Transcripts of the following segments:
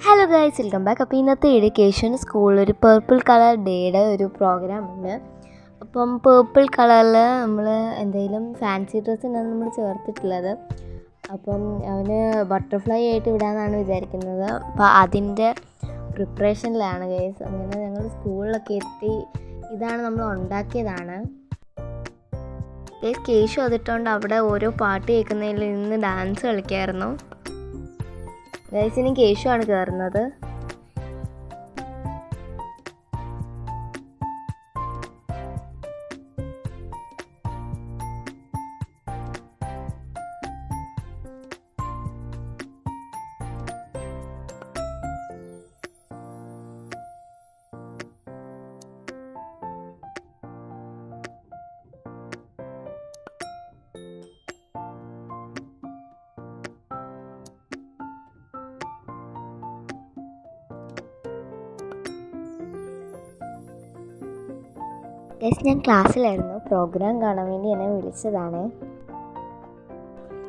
Hello guys, welcome back. അപ്പോൾ ഇന്നത്തെ education സ്കൂളിൽ ഒരു പേർപ്പിൾ കളർ ഡേയുടെ ഒരു പ്രോഗ്രാം ഉണ്ട്. അപ്പം പേർപ്പിൾ കളറിൽ നമ്മൾ എന്തെങ്കിലും ഫാൻസി ഡ്രസ്സിനാണ് നമ്മൾ ചേർത്തിട്ടുള്ളത്. അപ്പം അവന് ബട്ടർഫ്ലൈ ആയിട്ട് വിടാമെന്നാണ് വിചാരിക്കുന്നത്. അപ്പോൾ അതിൻ്റെ പ്രിപ്പറേഷനിലാണ് ഗൈസ്. അങ്ങനെ ഞങ്ങൾ സ്കൂളിലൊക്കെ എത്തി. ഇതാണ് നമ്മൾ ഉണ്ടാക്കിയതാണ് ഗൈസ്. കേശു അതിട്ടുകൊണ്ട് അവിടെ ഓരോ പാട്ട് കേൾക്കുന്നതിൽ നിന്ന് ഡാൻസ് കളിക്കായിരുന്നു ഗൈസ്. ഇനി കേശു ആണ് കയറുന്നത്. ഗൈസ്, ഞാൻ ക്ലാസ്സിലായിരുന്നു. പ്രോഗ്രാം കാണാൻ വേണ്ടി എന്നെ വിളിച്ചതാണ്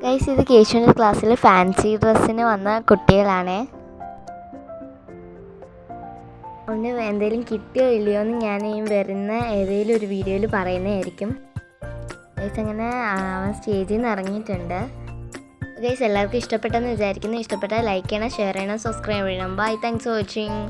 ഗൈസ്. ഇത് കേശുവിൻ്റെ ക്ലാസ്സിൽ ഫാൻസി ഡ്രസ്സിന് വന്ന കുട്ടികളാണ്. അതുകൊണ്ട് എന്തെങ്കിലും കിട്ടിയോ ഇല്ലയോ എന്ന് ഞാൻ ഈ വരുന്ന ഏതെങ്കിലും ഒരു വീഡിയോയിൽ പറയുന്നതായിരിക്കും ഗൈസ്. അങ്ങനെ അവൻ സ്റ്റേജിൽ നിന്ന് ഇറങ്ങിയിട്ടുണ്ട് ഗൈസ്. എല്ലാവർക്കും ഇഷ്ടപ്പെട്ടെന്ന് വിചാരിക്കുന്നു. ഇഷ്ടപ്പെട്ടാൽ ലൈക്ക് ചെയ്യണം, ഷെയർ ചെയ്യണം, സബ്സ്ക്രൈബ് ചെയ്യണം. Bye, thanks for watching.